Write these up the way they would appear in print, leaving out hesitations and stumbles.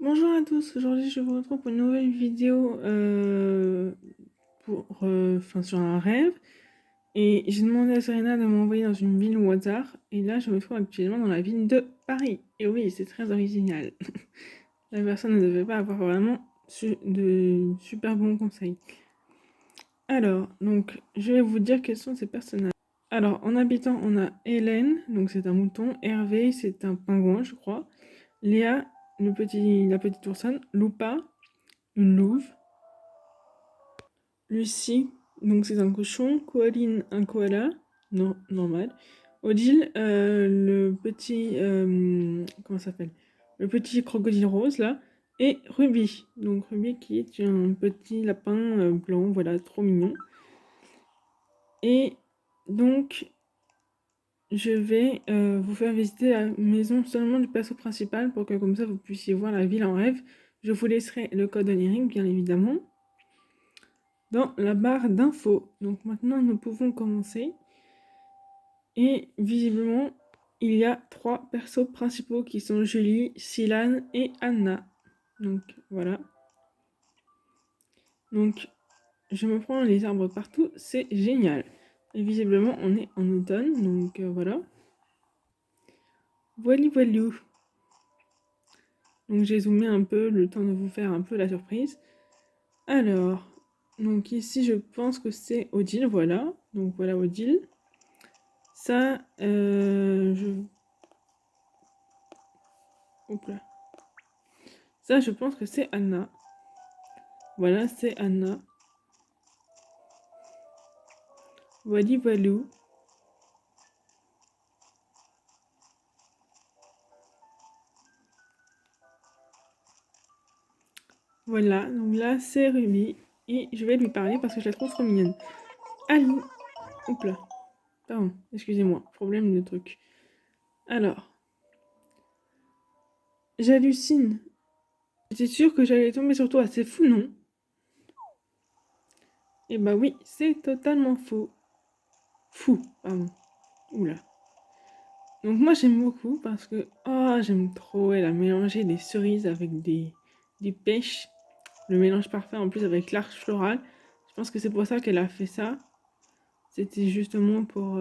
Bonjour à tous, aujourd'hui je vous retrouve pour une nouvelle vidéo sur un rêve. Et j'ai demandé à Serena de m'envoyer dans une ville au hasard. Et là je me trouve actuellement dans la ville de Paris. Et oui, c'est très original. La personne ne devait pas avoir vraiment de super bons conseils. Alors, donc je vais vous dire quels sont ces personnages. Alors, en habitant, on a Hélène, donc c'est un mouton. Hervé, c'est un pingouin, je crois. Léa, la petite oursonne. Loupa, une louve. Lucie, donc c'est un cochon. Coaline, un koala. Non, normal. Odile, le petit. Comment ça s'appelle? Le petit crocodile rose, là. Et Ruby. Donc Ruby qui est un petit lapin blanc, voilà, trop mignon. Et donc, je vais vous faire visiter la maison seulement du perso principal pour que comme ça vous puissiez voir la ville en rêve. Je vous laisserai le code onirique, bien évidemment, dans la barre d'infos. Donc maintenant, nous pouvons commencer. Et visiblement, il y a 3 persos principaux qui sont Julie, Silane et Anna. Donc voilà. Donc je me prends les arbres partout, c'est génial. Et visiblement, on est en automne, donc voilà. Voilou voilou. Donc j'ai zoomé un peu, le temps de vous faire un peu la surprise. Alors, donc ici je pense que c'est Odile, voilà. Donc voilà Odile. Ça, Hop là. Ça, je pense que c'est Anna. Voilà, c'est Anna. Wally Walou. Voilà, donc là, c'est Ruby. Et je vais lui parler parce que je la trouve trop mignonne. Allô. Hop là. Pardon, excusez-moi. Problème de truc. Alors, j'hallucine. J'étais sûre que j'allais tomber sur toi. C'est fou, non? Eh bah oui, c'est totalement faux. Fou, pardon. Oula. Donc moi j'aime beaucoup parce que j'aime trop. Elle a mélangé des cerises avec des pêches. Le mélange parfait en plus avec l'arche florale. Je pense que c'est pour ça qu'elle a fait ça. C'était justement pour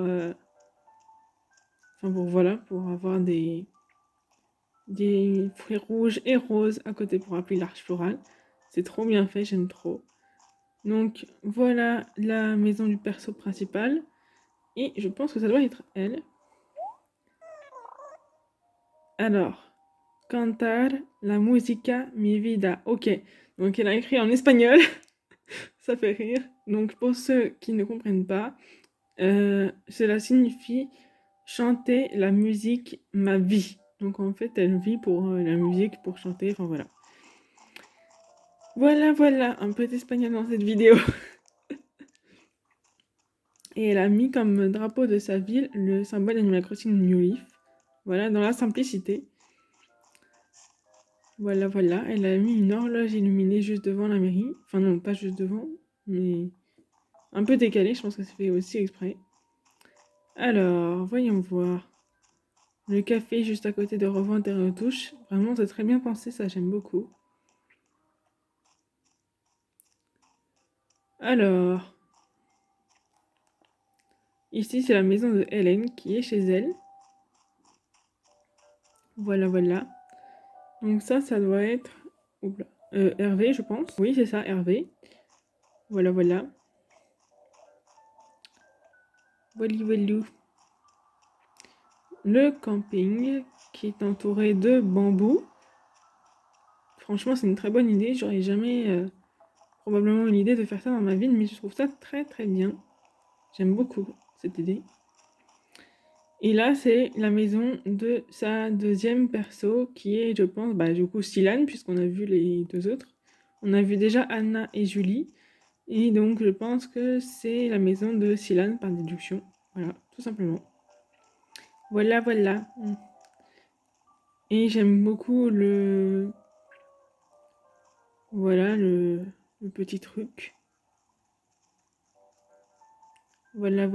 avoir des fruits rouges et roses à côté pour appeler l'arche florale. C'est trop bien fait, j'aime trop. Donc voilà la maison du perso principal. Et je pense que ça doit être elle. Alors, cantar la musica mi vida. Ok, donc elle a écrit en espagnol. Ça fait rire. Donc pour ceux qui ne comprennent pas, cela signifie chanter la musique ma vie. Donc en fait, elle vit pour la musique, pour chanter, enfin voilà. Voilà, un peu d'espagnol dans cette vidéo. Et elle a mis comme drapeau de sa ville le symbole Animal Crossing New Leaf. Voilà, dans la simplicité. Voilà, elle a mis une horloge illuminée juste devant la mairie. Enfin non, pas juste devant, mais un peu décalée, je pense que c'est fait aussi exprès. Alors, voyons voir. Le café juste à côté de Revente et Retouche. Vraiment, c'est très bien pensé, ça j'aime beaucoup. Alors, ici c'est la maison de Hélène qui est chez elle. Voilà. Donc ça doit être Hervé, je pense. Oui, c'est ça, Hervé. Voilà. Voilou. Le camping qui est entouré de bambous. Franchement, c'est une très bonne idée. J'aurais jamais probablement eu l'idée de faire ça dans ma vie, mais je trouve ça très très bien. J'aime beaucoup cette idée. Et là, c'est la maison de sa deuxième perso, qui est, je pense, du coup, Silane, puisqu'on a vu les deux autres. On a vu déjà Anna et Julie. Et donc, je pense que c'est la maison de Silane par déduction. Voilà, tout simplement. Voilà. Et j'aime beaucoup Voilà, le petit truc. Voilà.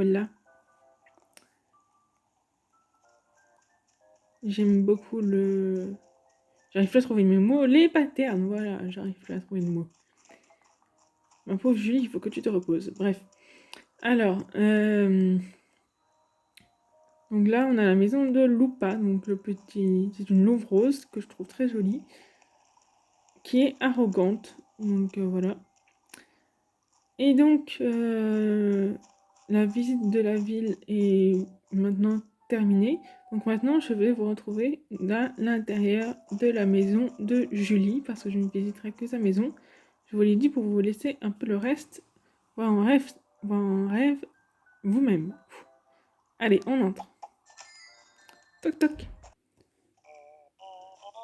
J'aime beaucoup J'arrive plus à trouver mes mots. Les patterns, voilà, j'arrive plus à trouver de mots. Ma pauvre Julie, il faut que tu te reposes. Bref. Alors, donc là, on a la maison de Lupa, donc le petit... C'est une louve rose que je trouve très jolie, qui est arrogante. Donc voilà. Et donc, la visite de la ville est maintenant terminée. Donc maintenant, je vais vous retrouver dans l'intérieur de la maison de Julie, parce que je ne visiterai que sa maison. Je vous l'ai dit pour vous laisser un peu le reste. Voir en rêve vous-même. Allez, on entre. Toc toc.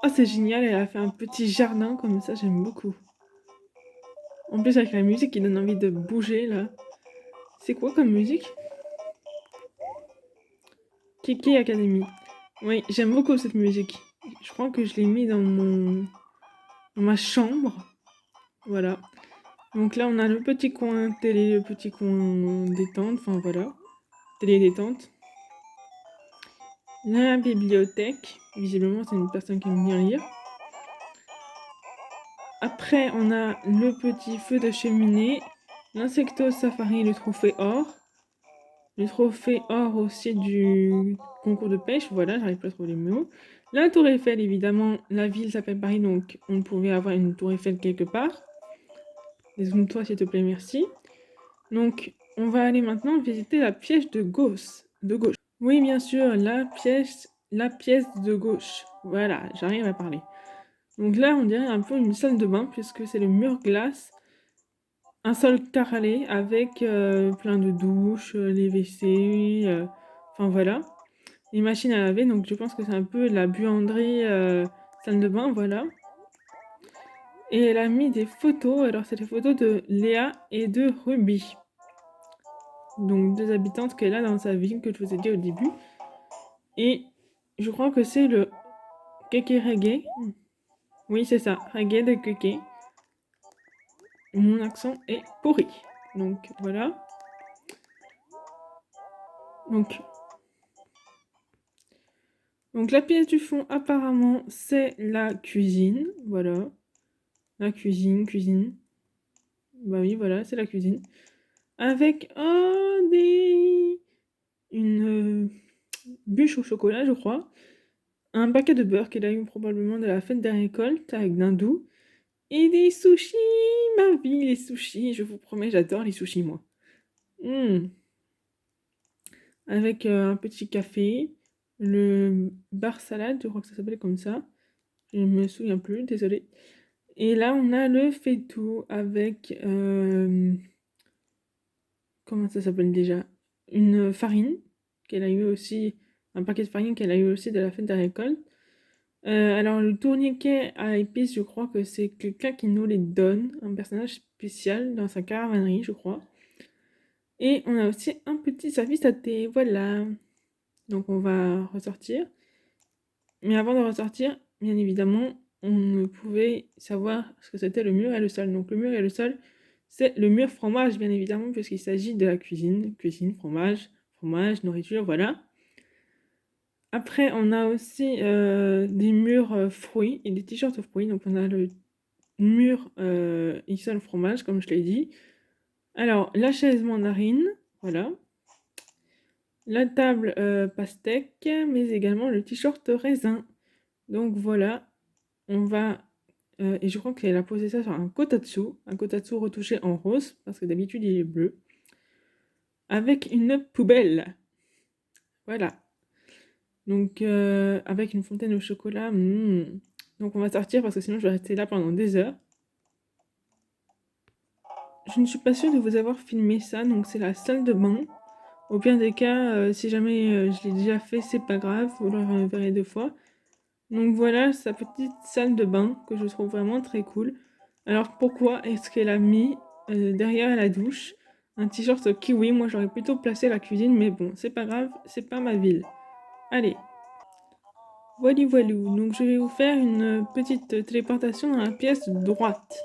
Oh, c'est génial, elle a fait un petit jardin comme ça, j'aime beaucoup. En plus, avec la musique qui donne envie de bouger là. C'est quoi comme musique? Kiki Academy. Oui, j'aime beaucoup cette musique. Je crois que je l'ai mis dans ma chambre. Voilà. Donc là, on a le petit coin télé, le petit coin détente. Enfin voilà. Télé détente. La bibliothèque. Visiblement, c'est une personne qui aime bien lire. Après, on a le petit feu de cheminée. L'insecto safari, le trophée or. Le trophée or aussi du concours de pêche. Voilà, j'arrive pas à trouver les mots. La tour Eiffel, évidemment, la ville s'appelle Paris, donc on pouvait avoir une tour Eiffel quelque part. Dézoome-toi, s'il te plaît, merci. Donc, on va aller maintenant visiter la pièce de gauche. Oui, bien sûr, la pièce de gauche. Voilà, j'arrive à parler. Donc là, on dirait un peu une salle de bain, puisque c'est le mur glace. Un sol carrelé avec plein de douches, les WC, enfin voilà. Les machines à laver, donc je pense que c'est un peu la buanderie salle de bain, voilà. Et elle a mis des photos, alors c'est des photos de Léa et de Ruby. Donc deux habitantes qu'elle a dans sa ville, que je vous ai dit au début. Et je crois que c'est le Keke Reggae. Oui, c'est ça, Reggae de Keke. Mon accent est pourri. Donc voilà. Donc la pièce du fond, apparemment, c'est la cuisine. Voilà. La cuisine. Bah oui, voilà, c'est la cuisine. Avec une bûche au chocolat, je crois. Un paquet de beurre qu'elle a eu probablement de la fête des récoltes avec dindou. Et des sushis, ma vie, les sushis. Je vous promets, j'adore les sushis, moi. Avec un petit café. Le bar salade, je crois que ça s'appelle comme ça. Je ne me souviens plus, désolée. Et là, on a le faitout avec... comment ça s'appelle déjà? Une farine qu'elle a eu aussi... Un paquet de farine qu'elle a eu aussi de la fête des récoltes. Alors, le tourniquet à épices, je crois que c'est quelqu'un qui nous les donne. Un personnage spécial dans sa caravanerie, je crois. Et on a aussi un petit service à thé, voilà. Donc, on va ressortir. Mais avant de ressortir, bien évidemment, on ne pouvait savoir ce que c'était le mur et le sol. Donc le mur et le sol, c'est le mur fromage, bien évidemment, puisqu'il s'agit de la cuisine. Cuisine, fromage, nourriture, voilà. Après, on a aussi des murs fruits et des t-shirts fruits. Donc on a le mur XL fromage, comme je l'ai dit. Alors, la chaise mandarine, voilà. La table pastèque, mais également le t-shirt raisin. Donc voilà, on va... et je crois qu'elle a posé ça sur un kotatsu retouché en rose, parce que d'habitude il est bleu, avec une poubelle. Voilà. Donc avec une fontaine au chocolat. Donc on va sortir parce que sinon je vais rester là pendant des heures. Je ne suis pas sûre de vous avoir filmé ça, donc c'est la salle de bain. Au pire des cas, si jamais je l'ai déjà fait, c'est pas grave, vous le verrez deux fois. Donc voilà sa petite salle de bain que je trouve vraiment très cool. Alors pourquoi est-ce qu'elle a mis derrière la douche un t-shirt kiwi? Moi j'aurais plutôt placé la cuisine, mais bon, c'est pas grave, c'est pas ma ville. Allez, voilou. Donc je vais vous faire une petite téléportation dans la pièce droite.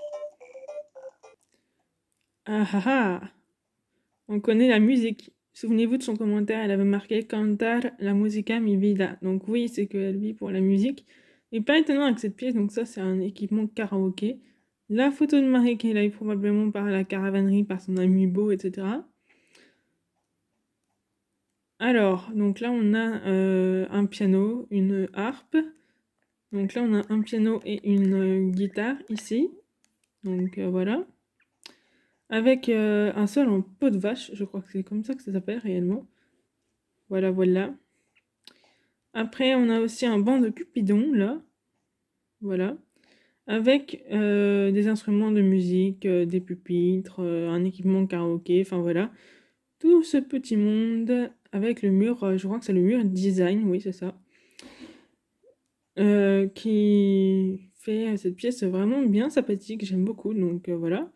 Ah ah ah! On connaît la musique. Souvenez-vous de son commentaire, elle avait marqué Cantar la musica mi vida. Donc oui, c'est qu'elle vit pour la musique. Et pas étonnant avec cette pièce, donc ça c'est un équipement karaoké. La photo de Marie qui est là probablement par la caravanerie, par son ami Beau, etc. Alors, donc là on a un piano, une harpe. Donc là on a un piano et une guitare ici. Donc voilà. Avec un sol en peau de vache, je crois que c'est comme ça que ça s'appelle réellement. Voilà, voilà. Après, on a aussi un banc de Cupidon, là. Voilà. Avec des instruments de musique, des pupitres, un équipement karaoké, enfin voilà. Tout ce petit monde avec le mur, je crois que c'est le mur design, oui, c'est ça. Qui fait cette pièce vraiment bien sympathique, j'aime beaucoup. Donc voilà.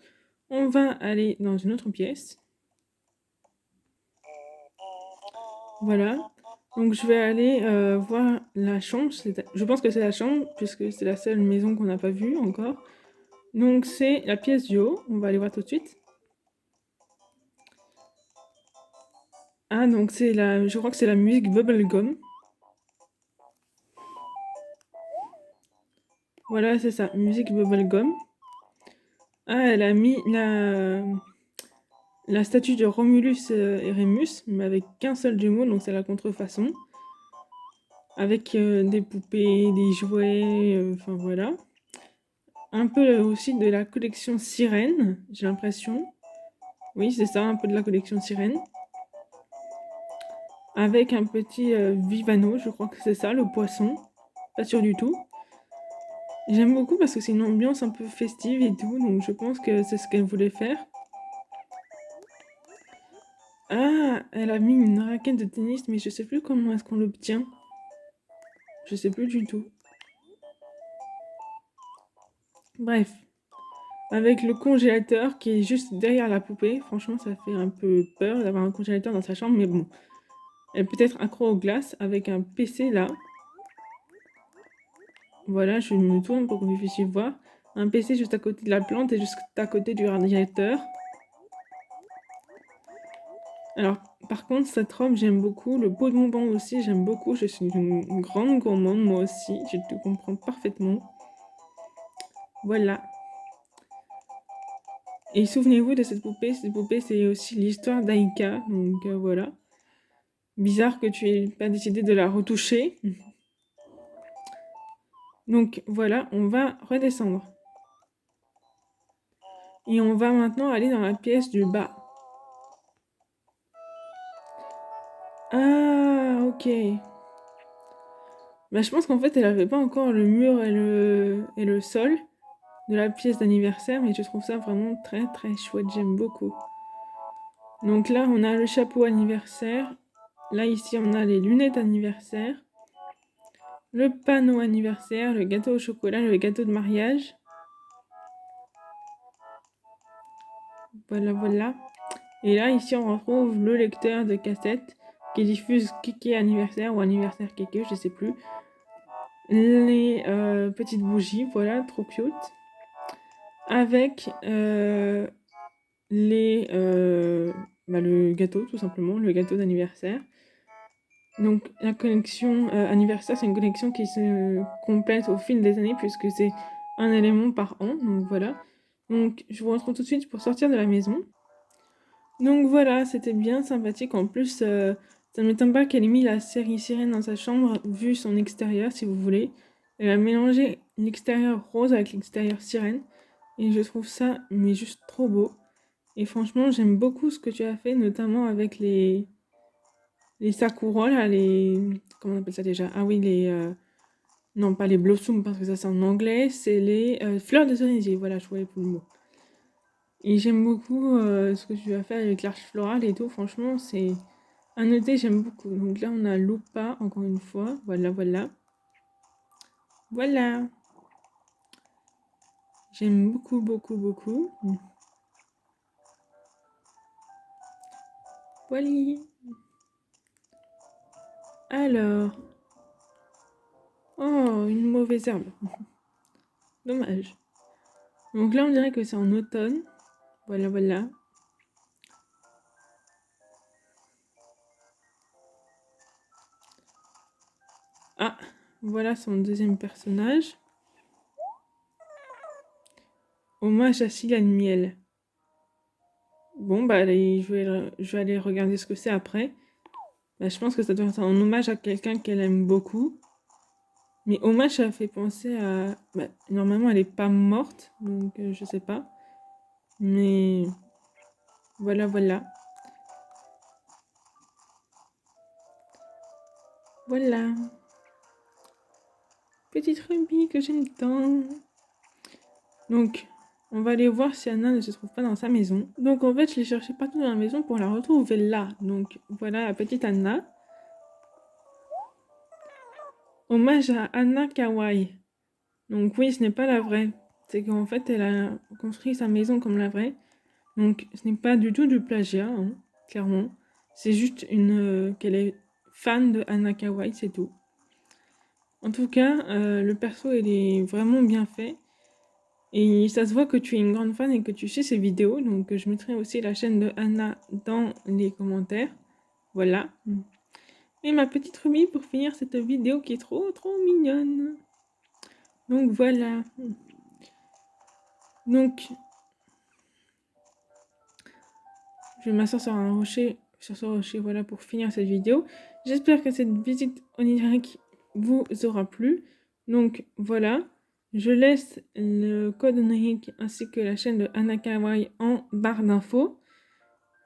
On va aller dans une autre pièce. Voilà. Donc je vais aller voir la chambre. Je pense que c'est la chambre, puisque c'est la seule maison qu'on n'a pas vue encore. Donc c'est la pièce du haut. On va aller voir tout de suite. Ah, donc je crois que c'est la musique Bubblegum. Voilà, c'est ça, musique Bubblegum. Ah, elle a mis la statue de Romulus et Rémus, mais avec qu'un seul jumeau, donc c'est la contrefaçon. Avec des poupées, des jouets, enfin voilà. Un peu aussi de la collection Sirène, j'ai l'impression. Oui, c'est ça, un peu de la collection Sirène. Avec un petit Vivano, je crois que c'est ça, le poisson. Pas sûr du tout. J'aime beaucoup parce que c'est une ambiance un peu festive et tout, donc je pense que c'est ce qu'elle voulait faire. Ah, elle a mis une raquette de tennis, mais je sais plus comment est-ce qu'on l'obtient. Je sais plus du tout. Bref. Avec le congélateur qui est juste derrière la poupée. Franchement, ça fait un peu peur d'avoir un congélateur dans sa chambre, mais bon. Elle peut être accro aux glaces avec un PC là. Voilà, je me tourne pour que vous puissiez voir. Un PC juste à côté de la plante et juste à côté du radiateur. Alors, par contre, cette robe, j'aime beaucoup. Le pot de bonbons aussi, j'aime beaucoup. Je suis une grande gourmande, moi aussi. Je te comprends parfaitement. Voilà. Et souvenez-vous de cette poupée. Cette poupée, c'est aussi l'histoire d'Aïka. Donc, voilà. Bizarre que tu aies pas décidé de la retoucher. Donc, voilà, on va redescendre. Et on va maintenant aller dans la pièce du bas. Ah, ok. Bah, je pense qu'en fait, elle avait pas encore le mur et le sol de la pièce d'anniversaire, mais je trouve ça vraiment très très chouette, j'aime beaucoup. Donc là, on a le chapeau anniversaire. Là, ici, on a les lunettes anniversaire. Le panneau anniversaire, le gâteau au chocolat, le gâteau de mariage. Voilà, voilà. Et là, ici, on retrouve le lecteur de cassette qui diffuse Kéké anniversaire ou anniversaire Kéké, je sais plus. Les petites bougies, voilà, trop cute. Avec le gâteau, tout simplement, le gâteau d'anniversaire. Donc la collection anniversaire, c'est une collection qui se complète au fil des années puisque c'est un élément par an. Donc voilà. Donc je vous retrouve tout de suite pour sortir de la maison. Donc voilà, c'était bien sympathique. En plus, ça ne m'étonne pas qu'elle ait mis la série Sirène dans sa chambre, vu son extérieur, si vous voulez. Elle a mélangé l'extérieur rose avec l'extérieur sirène. Et je trouve ça, mais juste trop beau. Et franchement, j'aime beaucoup ce que tu as fait, notamment avec les sakura, là, comment on appelle ça déjà? Ah oui, non, pas les blossoms, parce que ça c'est en anglais, c'est les fleurs de cerisier. Voilà, je voulais plus le mot. Et j'aime beaucoup ce que tu as fait avec l'arche florale et tout. Franchement, c'est à noter, j'aime beaucoup. Donc là, on a Lupa, encore une fois. Voilà, voilà. Voilà. J'aime beaucoup, beaucoup, beaucoup. Voilà. Alors. Oh, une mauvaise herbe. Dommage. Donc là, on dirait que c'est en automne. Voilà, voilà. Ah, voilà son deuxième personnage. Hommage à Cilian Miel. Bon, bah, allez, je vais aller regarder ce que c'est après. Bah, je pense que ça doit être un hommage à quelqu'un qu'elle aime beaucoup. Mais hommage, ça fait penser à... Bah, normalement, elle est pas morte, donc je sais pas. Mais voilà, voilà. Voilà. Petite Ruby que j'aime tant. Donc, on va aller voir si Anna ne se trouve pas dans sa maison. Donc, en fait, je l'ai cherchée partout dans la maison pour la retrouver là. Donc, voilà la petite Anna. Hommage à Anna Kawaii. Donc, oui, ce n'est pas la vraie. C'est qu'en fait, elle a construit sa maison comme la vraie. Donc, ce n'est pas du tout du plagiat, hein, clairement. C'est juste qu'elle est fan de Anna Kawaii, c'est tout. En tout cas, le perso, il est vraiment bien fait. Et ça se voit que tu es une grande fan et que tu suis ses vidéos. Donc, je mettrai aussi la chaîne de Anna dans les commentaires. Voilà. Et ma petite Ruby pour finir cette vidéo qui est trop, trop mignonne. Donc, voilà. Donc, je vais m'asseoir sur un rocher, voilà, pour finir cette vidéo. J'espère que cette visite onirique vous aura plu. Donc, voilà. Je laisse le code onirique ainsi que la chaîne de Anna Kawaii en barre d'infos.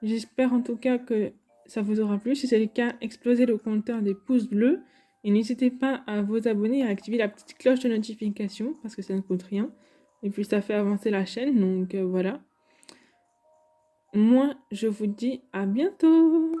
J'espère en tout cas que ça vous aura plu. Si c'est le cas, explosez le compteur des pouces bleus. Et n'hésitez pas à vous abonner et à activer la petite cloche de notification parce que ça ne coûte rien. Et puis ça fait avancer la chaîne, donc voilà. Moi, je vous dis à bientôt!